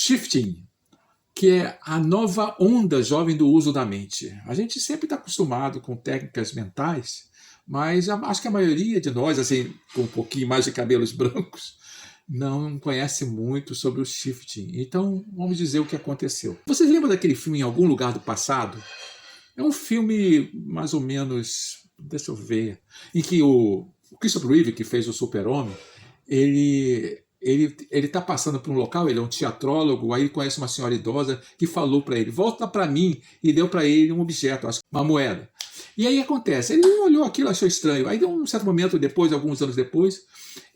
Shifting, que é a nova onda jovem do uso da mente. A gente sempre está acostumado com técnicas mentais, mas acho que a maioria de nós, assim, com um pouquinho mais de cabelos brancos, não conhece muito sobre o shifting. Então, vamos dizer o que aconteceu. Vocês lembram daquele filme Em Algum Lugar do Passado? É um filme mais ou menos, deixa eu ver, em que o Christopher Reeve, que fez o Super-Homem, ele está passando por um local, ele é um teatrólogo, aí ele conhece uma senhora idosa que falou para ele, volta para mim, e deu para ele um objeto, uma moeda. E aí acontece, ele olhou aquilo, achou estranho. Aí, de um certo momento depois, alguns anos depois,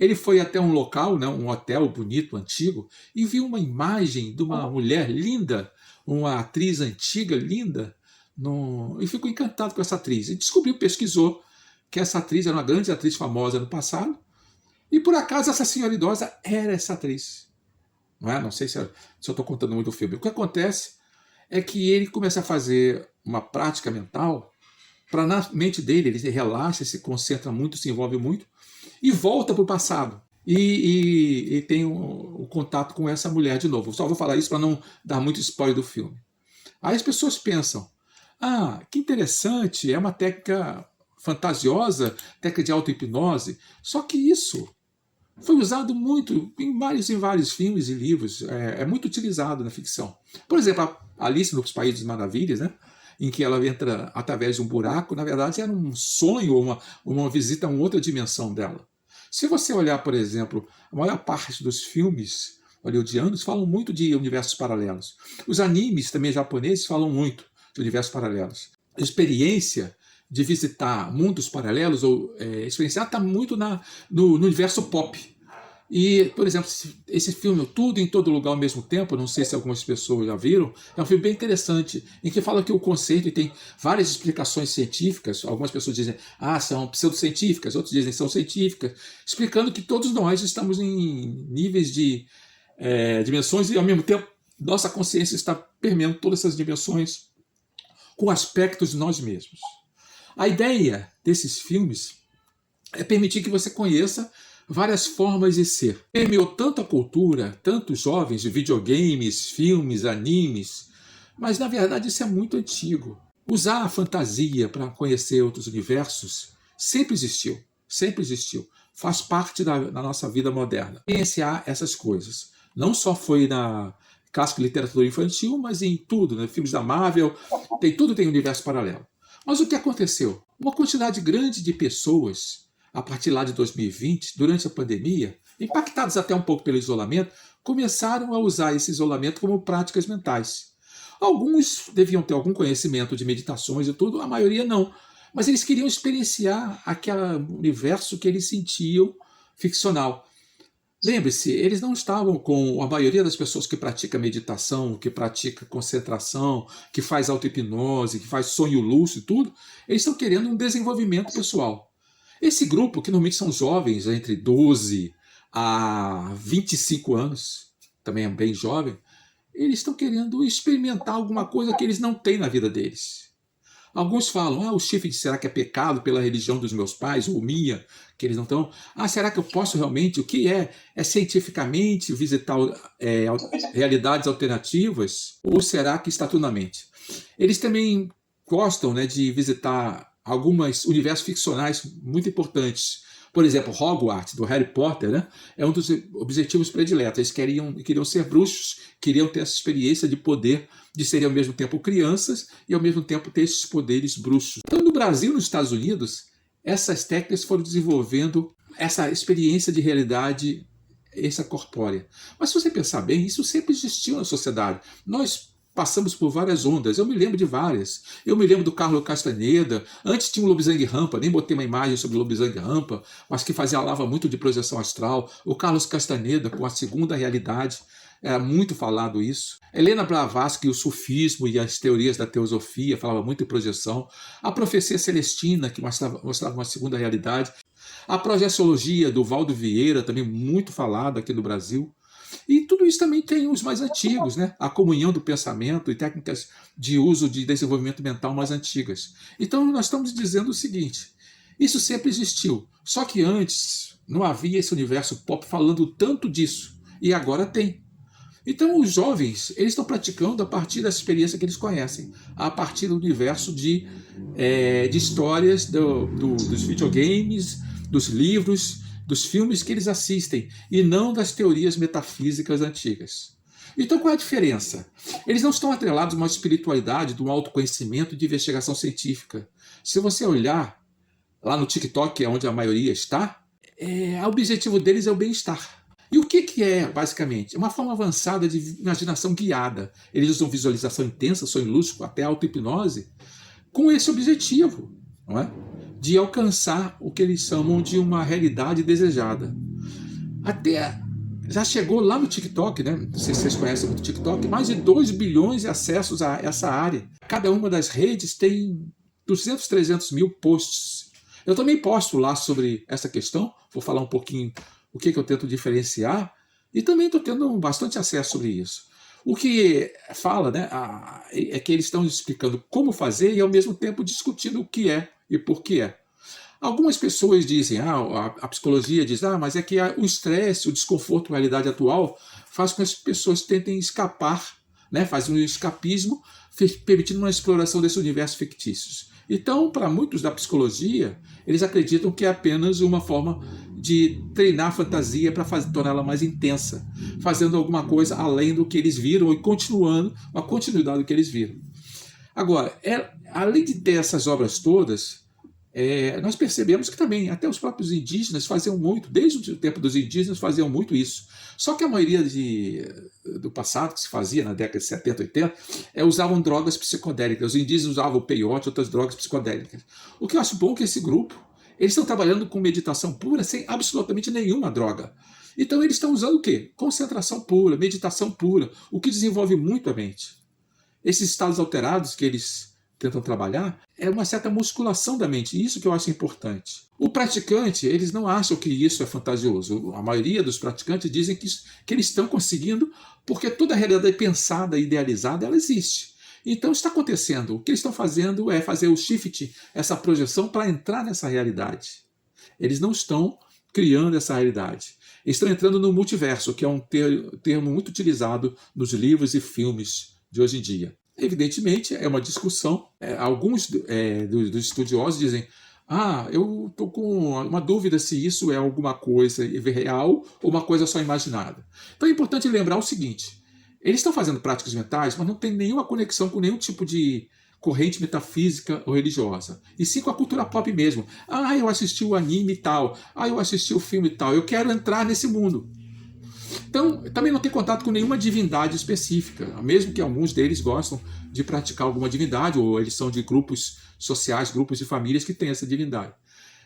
ele foi até um local, né, um hotel bonito, antigo, e viu uma imagem de uma mulher linda, uma atriz antiga, linda, e ficou encantado com essa atriz. E descobriu, pesquisou, que essa atriz era uma grande atriz famosa no passado, e por acaso essa senhora idosa era essa atriz. Não é? Não sei se eu estou contando muito o filme. O que acontece é que ele começa a fazer uma prática mental para na mente dele, ele relaxa, se concentra muito, se envolve muito, e volta para o passado. E tem o contato com essa mulher de novo. Só vou falar isso para não dar muito spoiler do filme. Aí as pessoas pensam, que interessante, é uma técnica fantasiosa, técnica de auto-hipnose, só que isso foi usado muito em vários filmes e livros, é muito utilizado na ficção. Por exemplo, a Alice nos Países das Maravilhas, né? Em que ela entra através de um buraco, na verdade era um sonho ou uma visita a uma outra dimensão dela. Se você olhar, por exemplo, a maior parte dos filmes hollywoodianos falam muito de universos paralelos. Os animes também japoneses falam muito de universos paralelos. A experiência de visitar mundos paralelos ou experienciar está muito no universo pop. E, por exemplo, esse filme Tudo em Todo Lugar ao Mesmo Tempo, não sei se algumas pessoas já viram, é um filme bem interessante, em que fala que o conceito tem várias explicações científicas, algumas pessoas dizem, são pseudocientíficas, outros dizem são científicas, explicando que todos nós estamos em níveis de dimensões e, ao mesmo tempo, nossa consciência está permeando todas essas dimensões com aspectos de nós mesmos. A ideia desses filmes é permitir que você conheça várias formas de ser. Permeou tanto a cultura, tantos jovens de videogames, filmes, animes, mas na verdade isso é muito antigo. Usar a fantasia para conhecer outros universos sempre existiu, sempre existiu. Faz parte da nossa vida moderna. Experienciar essas coisas. Não só foi na clássica literatura infantil, mas em tudo, né? Filmes da Marvel, tudo tem universo paralelo. Mas o que aconteceu? Uma quantidade grande de pessoas, a partir lá de 2020, durante a pandemia, impactados até um pouco pelo isolamento, começaram a usar esse isolamento como práticas mentais. Alguns deviam ter algum conhecimento de meditações e tudo, a maioria não. Mas eles queriam experienciar aquele universo que eles sentiam ficcional. Lembre-se, eles não estavam com a maioria das pessoas que pratica meditação, que pratica concentração, que faz auto-hipnose, que faz sonho lúcido e tudo, eles estão querendo um desenvolvimento pessoal. Esse grupo, que normalmente são jovens, entre 12 a 25 anos, também é bem jovem, eles estão querendo experimentar alguma coisa que eles não têm na vida deles. Alguns falam, o chifre será que é pecado pela religião dos meus pais, ou minha, que eles não estão? Será que eu posso realmente, o que é cientificamente visitar realidades alternativas? Ou será que está tudo na mente? Eles também gostam, né, de visitar alguns universos ficcionais muito importantes. Por exemplo, Hogwarts, do Harry Potter, né, é um dos objetivos prediletos. Eles queriam ser bruxos, queriam ter essa experiência de poder, de serem ao mesmo tempo crianças e ao mesmo tempo ter esses poderes bruxos. Então, no Brasil e nos Estados Unidos, essas técnicas foram desenvolvendo essa experiência de realidade extracorpórea. Mas se você pensar bem, isso sempre existiu na sociedade. Nós passamos por várias ondas, eu me lembro de várias. Eu me lembro do Carlos Castaneda, antes tinha o Lobisang Rampa, nem botei uma imagem sobre o Lobisang Rampa, mas que falava muito de projeção astral. O Carlos Castaneda, com a segunda realidade, era muito falado isso. Helena Blavatsky, o sufismo e as teorias da teosofia, falava muito em projeção. A profecia celestina, que mostrava uma segunda realidade. A projeciologia do Valdo Vieira, também muito falada aqui no Brasil. E tudo isso também tem os mais antigos, né? A comunhão do pensamento e técnicas de uso de desenvolvimento mental mais antigas. Então nós estamos dizendo o seguinte, isso sempre existiu, só que antes não havia esse universo pop falando tanto disso, e agora tem. Então, os jovens, eles estão praticando a partir da experiência que eles conhecem, a partir do universo de histórias dos videogames, dos livros, dos filmes que eles assistem, e não das teorias metafísicas antigas. Então, qual é a diferença? Eles não estão atrelados a uma espiritualidade, de um autoconhecimento de investigação científica. Se você olhar lá no TikTok, que é onde a maioria está, o objetivo deles é o bem-estar. E o que é, basicamente? É uma forma avançada de imaginação guiada. Eles usam visualização intensa, sonho lúcido, até auto-hipnose, com esse objetivo, não é? De alcançar o que eles chamam de uma realidade desejada. Até já chegou lá no TikTok, né? Não sei se vocês conhecem muito o TikTok, mais de 2 bilhões de acessos a essa área. Cada uma das redes tem 200, 300 mil posts. Eu também posto lá sobre essa questão, vou falar um pouquinho o que eu tento diferenciar, e também estou tendo bastante acesso sobre isso. O que fala, né, é que eles estão explicando como fazer e ao mesmo tempo discutindo o que é e por que é. Algumas pessoas dizem, a psicologia diz, mas é que o estresse, o desconforto com a realidade atual faz com que as pessoas tentem escapar, né, faz um escapismo, permitindo uma exploração desses universos fictícios. Então, para muitos da psicologia, eles acreditam que é apenas uma forma de treinar a fantasia para torná-la mais intensa, fazendo alguma coisa além do que eles viram e continuando a continuidade do que eles viram. Agora, além de ter essas obras todas, nós percebemos que também até os próprios indígenas faziam muito, desde o tempo dos indígenas faziam muito isso. Só que a maioria do passado, que se fazia na década de 70, 80, usavam drogas psicodélicas. Os indígenas usavam o peiote, outras drogas psicodélicas. O que eu acho bom é que esse grupo, eles estão trabalhando com meditação pura, sem absolutamente nenhuma droga. Então eles estão usando o quê? Concentração pura, meditação pura, o que desenvolve muito a mente. Esses estados alterados que eles tentam trabalhar é uma certa musculação da mente, e isso que eu acho importante. O praticante, eles não acham que isso é fantasioso. A maioria dos praticantes dizem que eles estão conseguindo porque toda a realidade pensada, idealizada, ela existe. Então está acontecendo. O que eles estão fazendo é fazer o shift, essa projeção, para entrar nessa realidade. Eles não estão criando essa realidade. Eles estão entrando no multiverso, que é um termo muito utilizado nos livros e filmes de hoje em dia. Evidentemente, é uma discussão. Alguns dos estudiosos dizem: eu estou com uma dúvida se isso é alguma coisa real ou uma coisa só imaginada. Então é importante lembrar o seguinte: eles estão fazendo práticas mentais, mas não tem nenhuma conexão com nenhum tipo de corrente metafísica ou religiosa. E sim com a cultura pop mesmo. Eu assisti o anime tal. Eu assisti o filme tal. Eu quero entrar nesse mundo. Então, também não tem contato com nenhuma divindade específica, mesmo que alguns deles gostam de praticar alguma divindade, ou eles são de grupos sociais, grupos de famílias que têm essa divindade.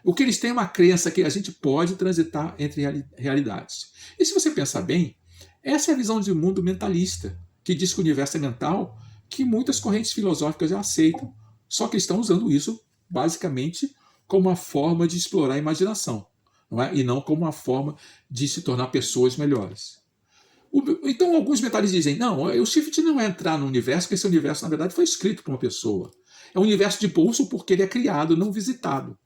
O que eles têm é uma crença que a gente pode transitar entre realidades. E se você pensar bem, essa é a visão de mundo mentalista, que diz que o universo é mental, que muitas correntes filosóficas já aceitam, só que estão usando isso, basicamente, como uma forma de explorar a imaginação. Não é? E não como uma forma de se tornar pessoas melhores. Então, alguns mentalistas dizem: não, o shift não é entrar no universo, porque esse universo, na verdade, foi escrito por uma pessoa. É um universo de bolso porque ele é criado, não visitado.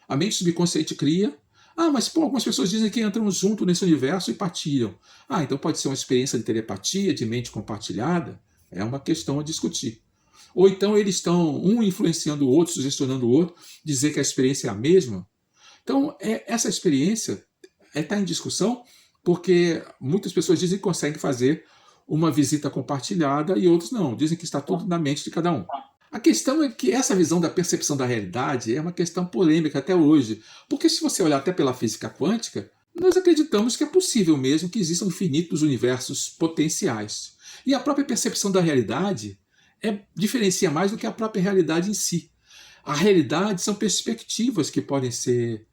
A mente subconsciente cria. Mas algumas pessoas dizem que entram junto nesse universo e partilham. Então pode ser uma experiência de telepatia, de mente compartilhada. É uma questão a discutir. Ou então eles estão um influenciando o outro, sugestionando o outro, dizer que a experiência é a mesma. Então, essa experiência está em discussão porque muitas pessoas dizem que conseguem fazer uma visita compartilhada e outros não, dizem que está tudo na mente de cada um. A questão é que essa visão da percepção da realidade é uma questão polêmica até hoje, porque se você olhar até pela física quântica, nós acreditamos que é possível mesmo que existam infinitos universos potenciais. E a própria percepção da realidade diferencia mais do que a própria realidade em si. A realidade são perspectivas que podem ser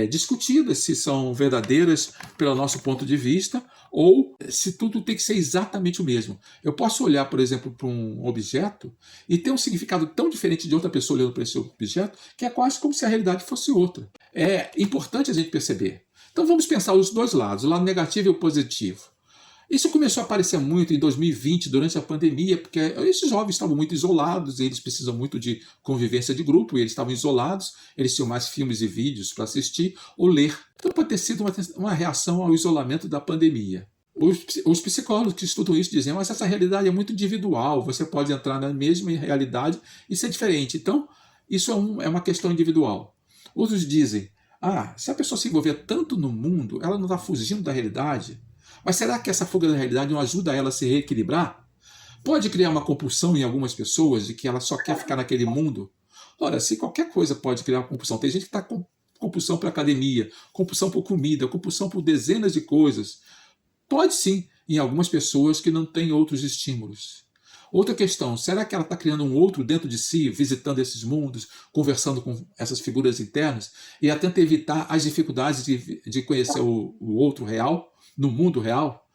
discutidas, se são verdadeiras pelo nosso ponto de vista ou se tudo tem que ser exatamente o mesmo. Eu posso olhar, por exemplo, para um objeto e ter um significado tão diferente de outra pessoa olhando para esse objeto que é quase como se a realidade fosse outra. É importante a gente perceber. Então vamos pensar os dois lados, o lado negativo e o positivo. Isso começou a aparecer muito em 2020, durante a pandemia, porque esses jovens estavam muito isolados, e eles precisam muito de convivência de grupo, e eles estavam isolados, eles tinham mais filmes e vídeos para assistir ou ler. Então pode ter sido uma reação ao isolamento da pandemia. Os psicólogos que estudam isso dizem, mas essa realidade é muito individual, você pode entrar na mesma realidade e ser diferente. Então, isso é uma questão individual. Outros dizem, se a pessoa se envolver tanto no mundo, ela não está fugindo da realidade? Mas será que essa fuga da realidade não ajuda ela a se reequilibrar? Pode criar uma compulsão em algumas pessoas de que ela só quer ficar naquele mundo? Ora, se qualquer coisa pode criar uma compulsão, tem gente que está com compulsão por academia, compulsão por comida, compulsão por dezenas de coisas. Pode sim, em algumas pessoas que não têm outros estímulos. Outra questão, será que ela está criando um outro dentro de si, visitando esses mundos, conversando com essas figuras internas, e ela tenta evitar as dificuldades de conhecer o outro real, no mundo real?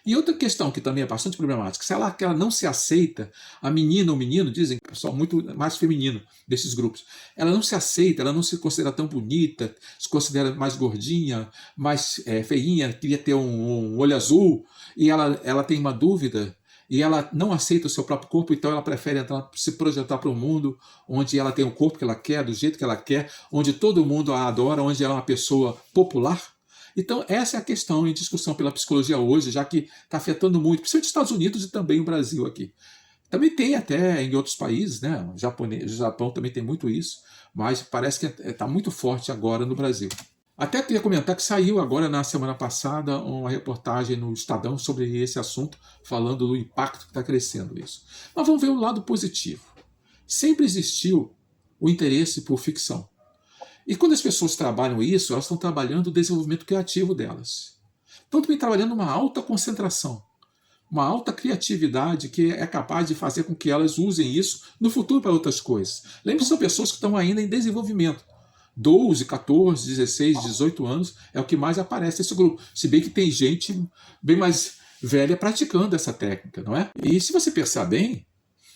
E outra questão que também é bastante problemática, se ela, que ela não se aceita, a menina ou menino, dizem que é pessoal muito mais feminino desses grupos, ela não se aceita, ela não se considera tão bonita, se considera mais gordinha, mais feinha, queria ter um olho azul, e ela tem uma dúvida, e ela não aceita o seu próprio corpo, então ela prefere entrar, se projetar para um mundo onde ela tem o corpo que ela quer, do jeito que ela quer, onde todo mundo a adora, onde ela é uma pessoa popular. Então, essa é a questão em discussão pela psicologia hoje, já que está afetando muito, principalmente os Estados Unidos e também o Brasil aqui. Também tem até em outros países, né? O Japão também tem muito isso, mas parece que está muito forte agora no Brasil. Até queria comentar que saiu agora na semana passada uma reportagem no Estadão sobre esse assunto, falando do impacto que está crescendo isso. Mas vamos ver o lado positivo. Sempre existiu o interesse por ficção. E quando as pessoas trabalham isso, elas estão trabalhando o desenvolvimento criativo delas. Estão também trabalhando uma alta concentração, uma alta criatividade que é capaz de fazer com que elas usem isso no futuro para outras coisas. Lembre-se, são pessoas que estão ainda em desenvolvimento. 12, 14, 16, 18 anos é o que mais aparece nesse grupo. Se bem que tem gente bem mais velha praticando essa técnica, não é? E se você pensar bem,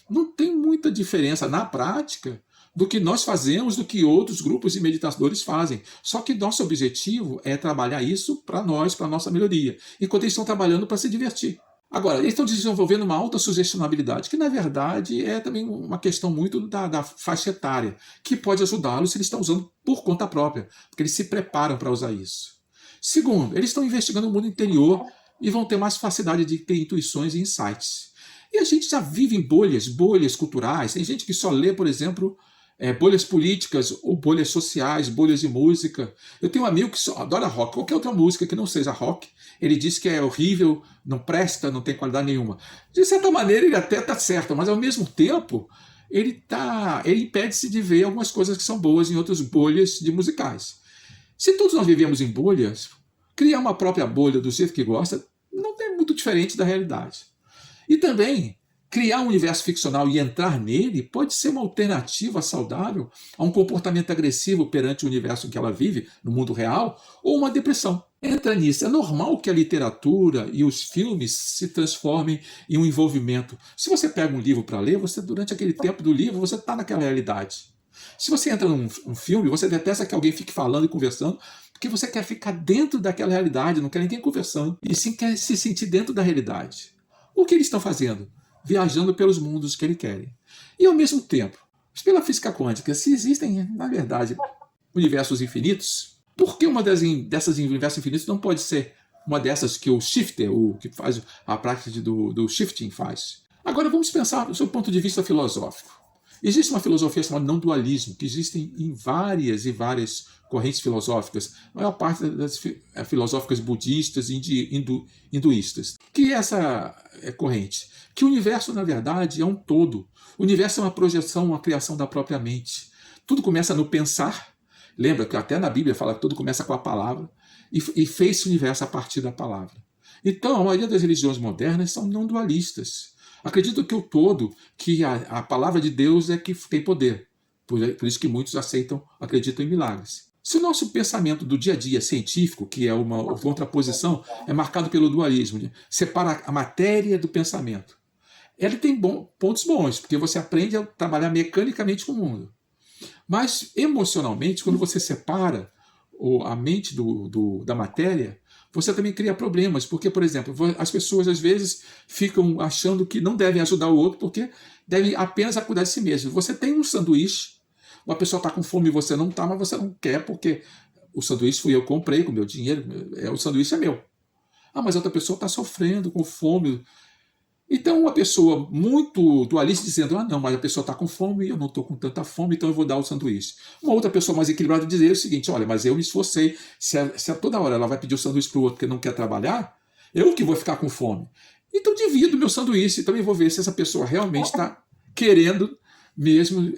não tem muita diferença na prática do que nós fazemos, do que outros grupos de meditadores fazem. Só que nosso objetivo é trabalhar isso para nós, para a nossa melhoria, enquanto eles estão trabalhando para se divertir. Agora, eles estão desenvolvendo uma alta sugestionabilidade, que na verdade é também uma questão muito da faixa etária, que pode ajudá-los se eles estão usando por conta própria, porque eles se preparam para usar isso. Segundo, eles estão investigando o mundo interior e vão ter mais facilidade de ter intuições e insights. E a gente já vive em bolhas culturais. Tem gente que só lê, por exemplo, bolhas políticas ou bolhas sociais, bolhas de música. Eu tenho um amigo que só adora rock, qualquer outra música que não seja rock, ele diz que é horrível, não presta, não tem qualidade nenhuma. De certa maneira, ele até está certo, mas ao mesmo tempo, ele impede-se de ver algumas coisas que são boas em outras bolhas de musicais. Se todos nós vivemos em bolhas, criar uma própria bolha do jeito que gosta não é muito diferente da realidade. E também, criar um universo ficcional e entrar nele pode ser uma alternativa saudável a um comportamento agressivo perante o universo em que ela vive, no mundo real, ou uma depressão. Entra nisso. É normal que a literatura e os filmes se transformem em um envolvimento. Se você pega um livro para ler, você durante aquele tempo do livro, você está naquela realidade. Se você entra num filme, você detesta que alguém fique falando e conversando, porque você quer ficar dentro daquela realidade, não quer ninguém conversando, e sim quer se sentir dentro da realidade. O que eles estão fazendo? Viajando pelos mundos que eles querem. E ao mesmo tempo, pela física quântica, se existem, na verdade, universos infinitos, por que uma dessas universos infinitos não pode ser uma dessas que o shifter, o que faz a prática do shifting faz? Agora vamos pensar do seu ponto de vista filosófico. Existe uma filosofia chamada não dualismo, que existem em várias e várias correntes filosóficas, a maior parte das filosóficas budistas e hinduístas. O que é essa corrente? Que o universo, na verdade, é um todo. O universo é uma projeção, uma criação da própria mente. Tudo começa no pensar. Lembra que até na Bíblia fala que tudo começa com a palavra e fez-se o universo a partir da palavra. Então, a maioria das religiões modernas são não dualistas. Acreditam que o todo, que a palavra de Deus é que tem poder. Por isso que muitos acreditam em milagres. Se o nosso pensamento do dia a dia científico, que é uma contraposição, é marcado pelo dualismo, separa a matéria do pensamento, ele tem pontos bons, porque você aprende a trabalhar mecanicamente com o mundo. Mas, emocionalmente, quando você separa a mente da matéria, você também cria problemas, porque, por exemplo, as pessoas às vezes ficam achando que não devem ajudar o outro porque devem apenas cuidar de si mesmo. Você tem um sanduíche, uma pessoa está com fome e você não está, mas você não quer porque o sanduíche fui eu que comprei com o meu dinheiro, o sanduíche é meu. Ah, mas a outra pessoa está sofrendo, com fome. Então, uma pessoa muito dualista dizendo, ah, não, mas a pessoa está com fome e eu não estou com tanta fome, então eu vou dar o sanduíche. Uma outra pessoa mais equilibrada dizer o seguinte, olha, mas eu me esforcei, se a toda hora ela vai pedir o sanduíche para o outro que não quer trabalhar, eu que vou ficar com fome. Então, divido meu sanduíche e também vou ver se essa pessoa realmente está querendo mesmo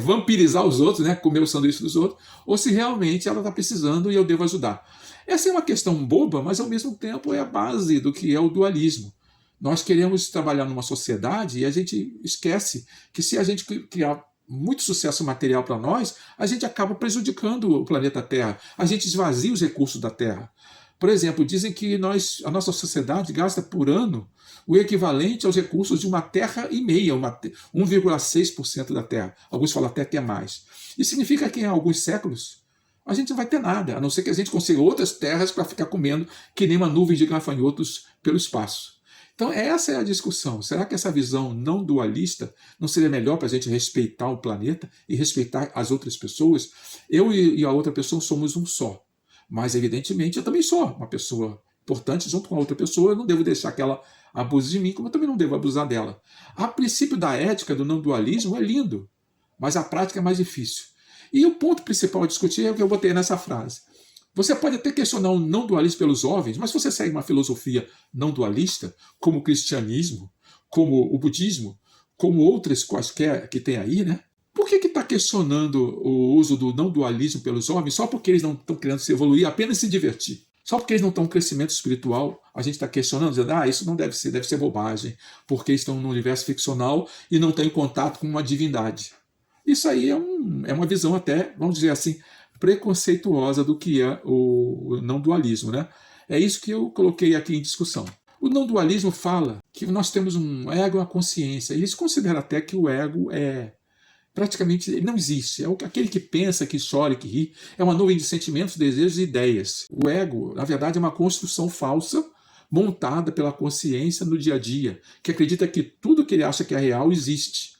vampirizar os outros, né, comer o sanduíche dos outros, ou se realmente ela está precisando e eu devo ajudar. Essa é uma questão boba, mas ao mesmo tempo é a base do que é o dualismo. Nós queremos trabalhar numa sociedade e a gente esquece que se a gente criar muito sucesso material para nós, a gente acaba prejudicando o planeta Terra. A gente esvazia os recursos da Terra. Por exemplo, dizem que a nossa sociedade gasta por ano o equivalente aos recursos de uma terra e meia, 1,6% da Terra. Alguns falam até que é mais. Isso significa que em alguns séculos a gente não vai ter nada, a não ser que a gente consiga outras terras para ficar comendo que nem uma nuvem de gafanhotos pelo espaço. Então, essa é a discussão. Será que essa visão não dualista não seria melhor para a gente respeitar o planeta e respeitar as outras pessoas? Eu e a outra pessoa somos um só. Mas, evidentemente, eu também sou uma pessoa importante junto com a outra pessoa. Eu não devo deixar que ela abuse de mim, como eu também não devo abusar dela. A princípio da ética, do não dualismo, é lindo, mas a prática é mais difícil. E o ponto principal a discutir é o que eu botei nessa frase. Você pode até questionar o não dualismo pelos jovens, mas se você segue uma filosofia não dualista, como o cristianismo, como o budismo, como outras quaisquer que tem aí, né? Por que está questionando o uso do não dualismo pelos jovens só porque eles não estão querendo se evoluir, apenas se divertir? Só porque eles não estão em crescimento espiritual, a gente está questionando, dizendo, isso não deve ser bobagem, porque estão no universo ficcional e não estão em contato com uma divindade. Isso aí é uma visão até, vamos dizer assim, preconceituosa do que é o não dualismo, né? É isso que eu coloquei aqui em discussão. O não dualismo fala que nós temos um ego e uma consciência. Eles consideram até que o ego praticamente ele não existe. É aquele que pensa, que chora e que ri. É uma nuvem de sentimentos, desejos e ideias. O ego, na verdade, é uma construção falsa montada pela consciência no dia a dia, que acredita que tudo que ele acha que é real existe.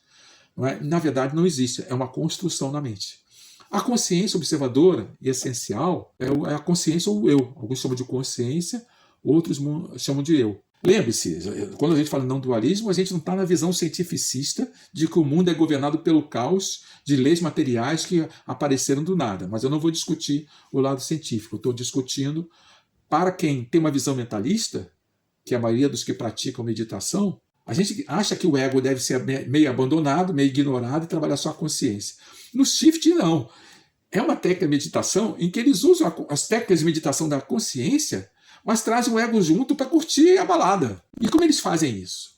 Não é? Na verdade, não existe. É uma construção na mente. A consciência observadora e essencial é a consciência ou o eu. Alguns chamam de consciência, outros chamam de eu. Lembre-se, quando a gente fala não dualismo, a gente não está na visão cientificista de que o mundo é governado pelo caos de leis materiais que apareceram do nada. Mas eu não vou discutir o lado científico. Eu estou discutindo para quem tem uma visão mentalista, que é a maioria dos que praticam meditação, a gente acha que o ego deve ser meio abandonado, meio ignorado e trabalhar só a consciência. No Shift, não. É uma técnica de meditação em que eles usam as técnicas de meditação da consciência, mas trazem o ego junto para curtir a balada. E como eles fazem isso?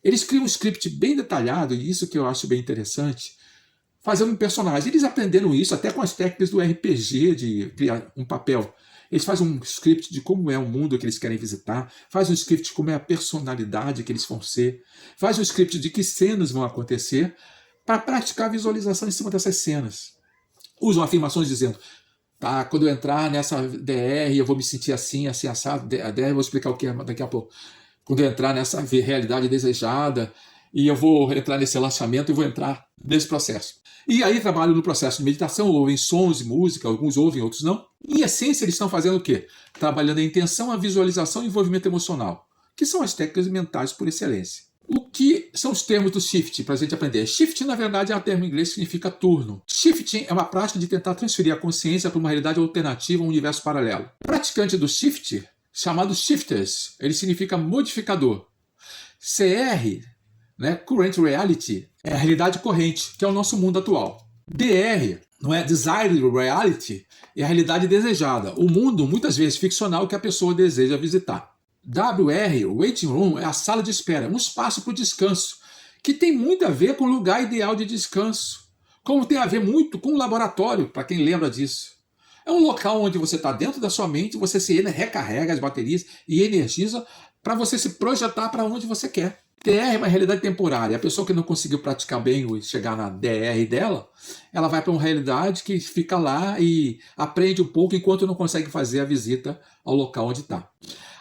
Eles criam um script bem detalhado, e isso que eu acho bem interessante, fazendo um personagem. Eles aprenderam isso até com as técnicas do RPG, de criar um papel. Eles fazem um script de como é o mundo que eles querem visitar, fazem um script de como é a personalidade que eles vão ser, fazem um script de que cenas vão acontecer, para praticar a visualização em cima dessas cenas. Usam afirmações dizendo, tá, quando eu entrar nessa DR, eu vou me sentir assim, assim, assado. A DR eu vou explicar o que é daqui a pouco. Quando eu entrar nessa realidade desejada, e eu vou entrar nesse relaxamento e vou entrar nesse processo. E aí trabalham no processo de meditação, ouvem sons e música, alguns ouvem, outros não. Em essência, eles estão fazendo o quê? Trabalhando a intenção, a visualização e o envolvimento emocional, que são as técnicas mentais por excelência. O que são os termos do shift para a gente aprender? Shift, na verdade, é um termo em inglês que significa turno. Shifting é uma prática de tentar transferir a consciência para uma realidade alternativa, um universo paralelo. O praticante do shift, chamado shifters, ele significa modificador. CR, né, Current Reality, é a realidade corrente, que é o nosso mundo atual. DR, não é? Desired Reality, é a realidade desejada, o mundo, muitas vezes ficcional, que a pessoa deseja visitar. WR, Waiting Room, é a sala de espera, um espaço para o descanso, que tem muito a ver com o lugar ideal de descanso, como tem a ver muito com o laboratório, para quem lembra disso. É um local onde você está dentro da sua mente, você se recarrega as baterias e energiza para você se projetar para onde você quer. DR é uma realidade temporária. A pessoa que não conseguiu praticar bem ou chegar na DR dela, ela vai para uma realidade que fica lá e aprende um pouco enquanto não consegue fazer a visita ao local onde está.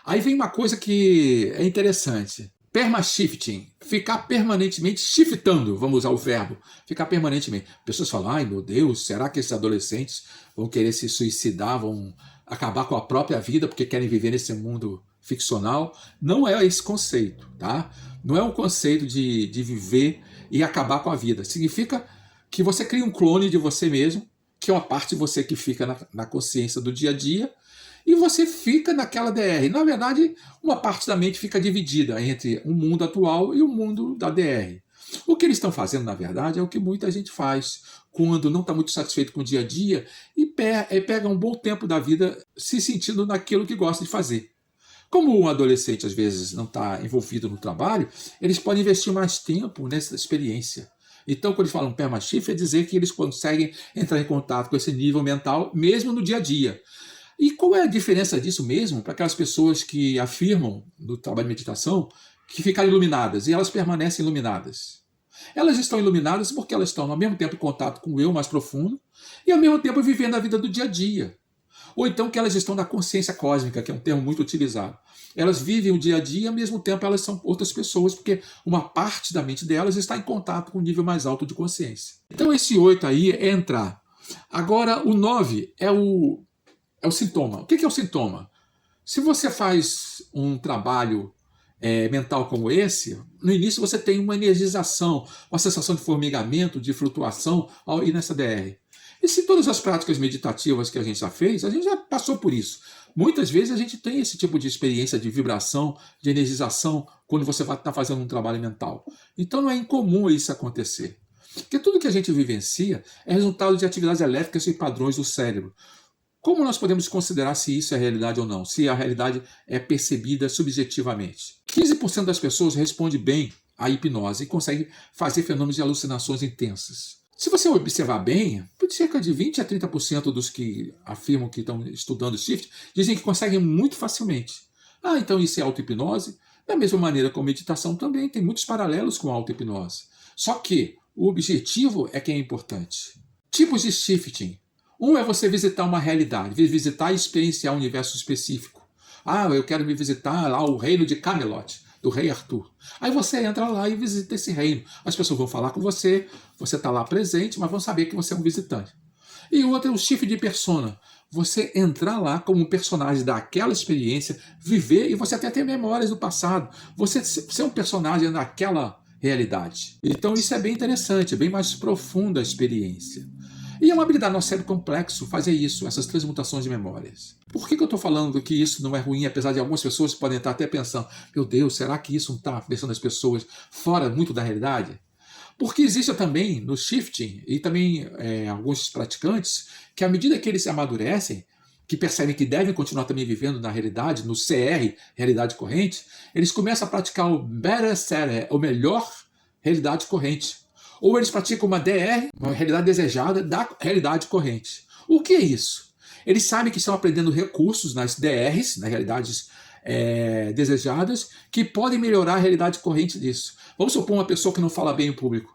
Aí vem uma coisa que é interessante. Perma-shifting, ficar permanentemente shiftando, vamos usar o verbo, ficar permanentemente. Pessoas falam, ai meu Deus, será que esses adolescentes vão querer se suicidar, vão acabar com a própria vida porque querem viver nesse mundo ficcional, não é esse conceito, tá? Não é um conceito de viver e acabar com a vida. Significa que você cria um clone de você mesmo, que é uma parte de você que fica na consciência do dia a dia, e você fica naquela DR. Na verdade, uma parte da mente fica dividida entre o mundo atual e o mundo da DR. O que eles estão fazendo, na verdade, é o que muita gente faz quando não está muito satisfeito com o dia a dia e pega um bom tempo da vida se sentindo naquilo que gosta de fazer. Como um adolescente às vezes não está envolvido no trabalho, eles podem investir mais tempo nessa experiência. Então, quando eles falam perma-shift, é dizer que eles conseguem entrar em contato com esse nível mental mesmo no dia a dia. E qual é a diferença disso mesmo para aquelas pessoas que afirmam no trabalho de meditação que ficaram iluminadas e elas permanecem iluminadas? Elas estão iluminadas porque elas estão ao mesmo tempo em contato com o eu mais profundo e ao mesmo tempo vivendo a vida do dia a dia. Ou então que elas estão na consciência cósmica, que é um termo muito utilizado. Elas vivem o dia a dia e ao mesmo tempo elas são outras pessoas, porque uma parte da mente delas está em contato com um nível mais alto de consciência. Então esse 8 aí é entrar. Agora o 9 é o sintoma. O que é o sintoma? Se você faz um trabalho mental como esse, no início você tem uma energização, uma sensação de formigamento, de flutuação ao ir nessa DR. E se todas as práticas meditativas que a gente já fez, a gente já passou por isso. Muitas vezes a gente tem esse tipo de experiência de vibração, de energização, quando você vai estar fazendo um trabalho mental. Então não é incomum isso acontecer. Porque tudo que a gente vivencia é resultado de atividades elétricas e padrões do cérebro. Como nós podemos considerar se isso é realidade ou não? Se a realidade é percebida subjetivamente? 15% das pessoas respondem bem à hipnose e conseguem fazer fenômenos de alucinações intensas. Se você observar bem, cerca de 20 a 30% dos que afirmam que estão estudando shift dizem que conseguem muito facilmente. Ah, então isso é auto-hipnose? Da mesma maneira como meditação também tem muitos paralelos com a auto-hipnose. Só que o objetivo é que é importante. Tipos de shifting. Um é você visitar uma realidade, visitar e experienciar um universo específico. Ah, eu quero me visitar lá o reino de Camelot, do rei Arthur. Aí você entra lá e visita esse reino. As pessoas vão falar com você está lá presente, mas vão saber que você é um visitante. E o outro é o shift de persona. Você entrar lá como um personagem daquela experiência, viver, e você até ter memórias do passado. Você ser um personagem naquela realidade. Então isso é bem interessante, é bem mais profunda a experiência. E é uma habilidade do nosso cérebro complexo fazer isso, essas transmutações de memórias. Por que eu estou falando que isso não é ruim, apesar de algumas pessoas podem estar até pensando, meu Deus, será que isso não está deixando as pessoas fora muito da realidade? Porque existe também no shifting, e também alguns praticantes, que à medida que eles se amadurecem, que percebem que devem continuar também vivendo na realidade, no CR, realidade corrente, eles começam a praticar o Better Set, o melhor realidade corrente. Ou eles praticam uma DR, uma realidade desejada da realidade corrente. O que é isso? Eles sabem que estão aprendendo recursos nas DRs, nas realidades desejadas, que podem melhorar a realidade corrente disso. Vamos supor uma pessoa que não fala bem em público.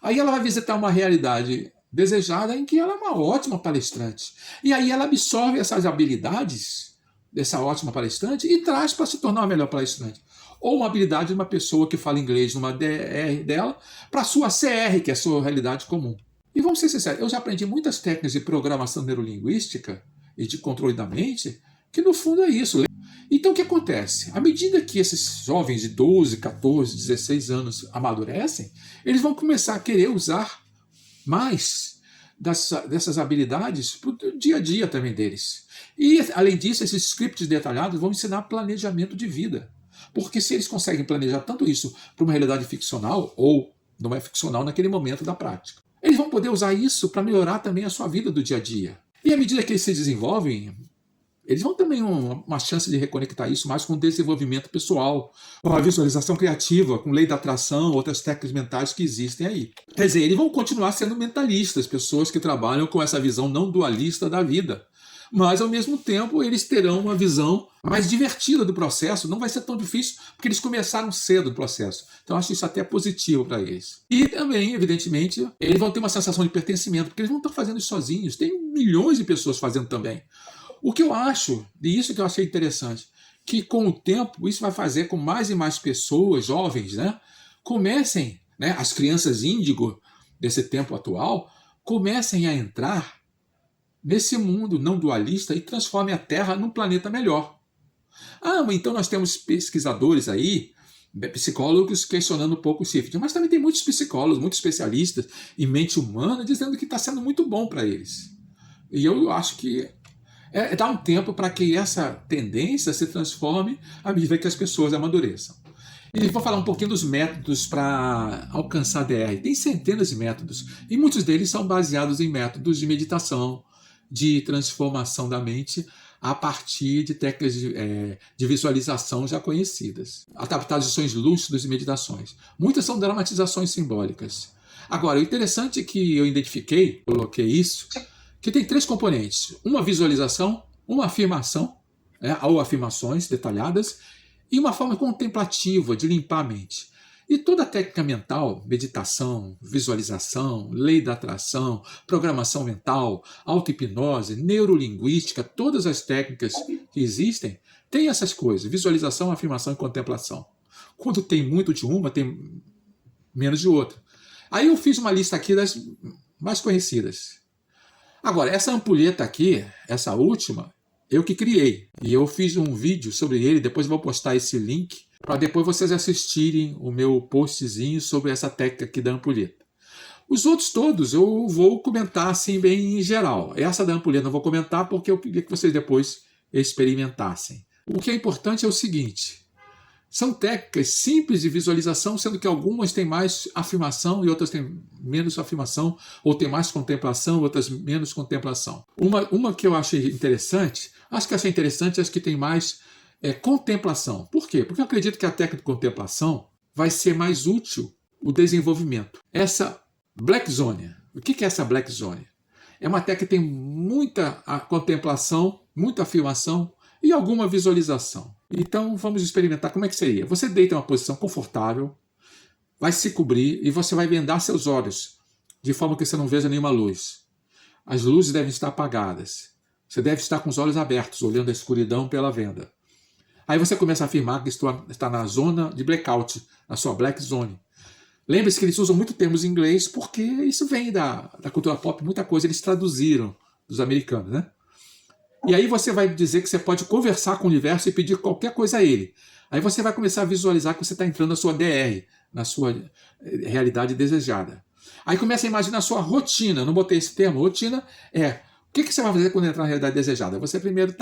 Aí ela vai visitar uma realidade desejada em que ela é uma ótima palestrante. E aí ela absorve essas habilidades dessa ótima palestrante e traz para se tornar uma melhor palestrante. Ou uma habilidade de uma pessoa que fala inglês numa DR dela para a sua CR, que é a sua realidade comum. E vamos ser sinceros, eu já aprendi muitas técnicas de programação neurolinguística e de controle da mente, que no fundo é isso. Então o que acontece? À medida que esses jovens de 12, 14, 16 anos amadurecem, eles vão começar a querer usar mais dessas habilidades para o dia a dia também deles. E, além disso, esses scripts detalhados vão ensinar planejamento de vida. Porque se eles conseguem planejar tanto isso para uma realidade ficcional, ou não é ficcional naquele momento da prática, eles vão poder usar isso para melhorar também a sua vida do dia a dia. E à medida que eles se desenvolvem, eles vão também uma chance de reconectar isso mais com o desenvolvimento pessoal, com a visualização criativa, com lei da atração, outras técnicas mentais que existem aí. Quer dizer, eles vão continuar sendo mentalistas, pessoas que trabalham com essa visão não dualista da vida. Mas, ao mesmo tempo, eles terão uma visão mais divertida do processo, não vai ser tão difícil, porque eles começaram cedo o processo. Então, acho isso até positivo para eles. E também, evidentemente, eles vão ter uma sensação de pertencimento, porque eles não estão fazendo isso sozinhos, tem milhões de pessoas fazendo também. O que eu acho, e isso que eu achei interessante, que com o tempo isso vai fazer com mais e mais pessoas, jovens, comecem, as crianças índigo desse tempo atual, comecem a entrar nesse mundo não dualista e transformem a Terra num planeta melhor. Ah, mas então nós temos pesquisadores aí, psicólogos questionando um pouco o shifting, mas também tem muitos psicólogos, muitos especialistas em mente humana dizendo que está sendo muito bom para eles. E eu acho que dá um tempo para que essa tendência se transforme à medida que as pessoas amadureçam. E vou falar um pouquinho dos métodos para alcançar a DR. Tem centenas de métodos, e muitos deles são baseados em métodos de meditação, de transformação da mente, a partir de técnicas de visualização já conhecidas. Adaptados de sonhos lúcidos e meditações. Muitas são dramatizações simbólicas. Agora, o interessante é que eu identifiquei, coloquei isso, que tem 3 componentes. Uma visualização, uma afirmação, ou afirmações detalhadas, e uma forma contemplativa de limpar a mente. E toda a técnica mental, meditação, visualização, lei da atração, programação mental, auto-hipnose, neurolinguística, todas as técnicas que existem, têm essas coisas, visualização, afirmação e contemplação. Quando tem muito de uma, tem menos de outra. Aí eu fiz uma lista aqui das mais conhecidas. Agora, essa ampulheta aqui, essa última, eu que criei. E eu fiz um vídeo sobre ele, depois eu vou postar esse link, para depois vocês assistirem o meu postzinho sobre essa técnica aqui da ampulheta. Os outros todos eu vou comentar assim bem em geral. Essa da ampulheta eu não vou comentar porque eu queria que vocês depois experimentassem. O que é importante é o seguinte: são técnicas simples de visualização, sendo que algumas têm mais afirmação e outras têm menos afirmação, ou têm mais contemplação, outras menos contemplação. Uma que eu achei interessante, acho que tem mais contemplação. Por quê? Porque eu acredito que a técnica de contemplação vai ser mais útil o desenvolvimento. Essa Black Zone, o que é essa Black Zone? É uma técnica que tem muita contemplação, muita afirmação e alguma visualização. Então vamos experimentar como é que seria. Você deita em uma posição confortável, vai se cobrir e você vai vendar seus olhos, de forma que você não veja nenhuma luz. As luzes devem estar apagadas. Você deve estar com os olhos abertos, olhando a escuridão pela venda. Aí você começa a afirmar que está na zona de blackout, na sua black zone. Lembre-se que eles usam muito termos em inglês porque isso vem da cultura pop, muita coisa eles traduziram dos americanos, né? E aí você vai dizer que você pode conversar com o universo e pedir qualquer coisa a ele. Aí você vai começar a visualizar que você está entrando na sua DR, na sua realidade desejada. Aí começa a imaginar a sua rotina. Eu não botei esse termo. Rotina é o que você vai fazer quando entrar na realidade desejada. Você primeiro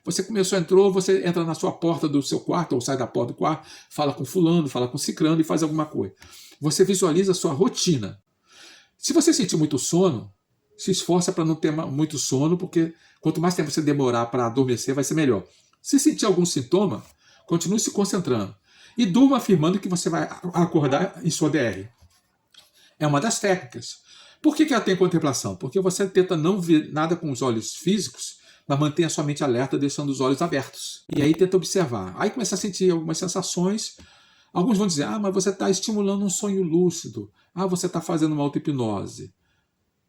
você entrou, você entra na sua porta do seu quarto, ou sai da porta do quarto, fala com fulano, fala com cicrano e faz alguma coisa. Você visualiza a sua rotina. Se você sentir muito sono, se esforça para não ter muito sono, porque quanto mais tempo você demorar para adormecer, vai ser melhor. Se sentir algum sintoma, continue se concentrando. E durma afirmando que você vai acordar em sua DR. É uma das técnicas. Por que ela tem contemplação? Porque você tenta não ver nada com os olhos físicos, mas mantém a sua mente alerta, deixando os olhos abertos. E aí tenta observar. Aí começa a sentir algumas sensações. Alguns vão dizer, mas você está estimulando um sonho lúcido. Você está fazendo uma auto-hipnose.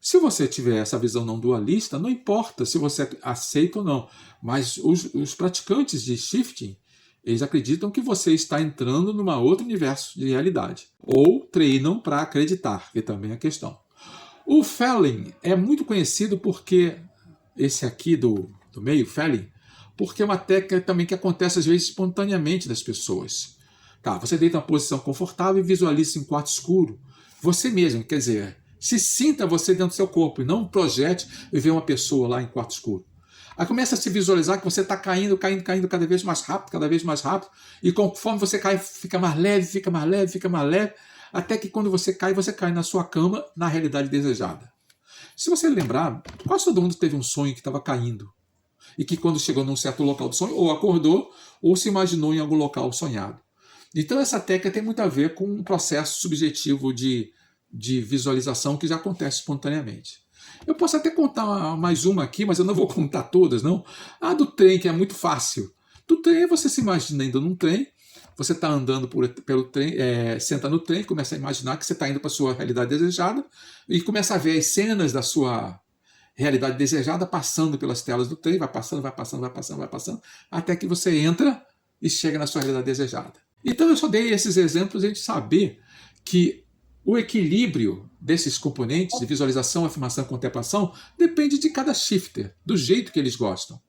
Se você tiver essa visão não dualista, não importa se você aceita ou não, mas os praticantes de shifting, eles acreditam que você está entrando num outro universo de realidade. Ou treinam para acreditar, que também é a questão. O Felling é muito conhecido porque, esse aqui do meio, Felling, porque é uma técnica também que acontece às vezes espontaneamente das pessoas. Você deita em uma posição confortável e visualiza em um quarto escuro. Você mesmo, quer dizer, se sinta você dentro do seu corpo e não projete e ver uma pessoa lá em quarto escuro. Aí começa a se visualizar que você está caindo cada vez mais rápido, e conforme você cai, fica mais leve, até que quando você cai na sua cama, na realidade desejada. Se você lembrar, quase todo mundo teve um sonho que estava caindo, e que quando chegou num certo local do sonho, ou acordou, ou se imaginou em algum local sonhado. Então essa técnica tem muito a ver com um processo subjetivo de visualização que já acontece espontaneamente. Eu posso até contar mais uma aqui, mas eu não vou contar todas, não. A do trem, que é muito fácil. Do trem, você se imagina indo num trem, você está andando pelo trem, senta no trem, começa a imaginar que você está indo para a sua realidade desejada e começa a ver as cenas da sua realidade desejada passando pelas telas do trem, vai passando, até que você entra e chega na sua realidade desejada. Então eu só dei esses exemplos para a gente saber que o equilíbrio desses componentes de visualização, afirmação e contemplação depende de cada shifter, do jeito que eles gostam.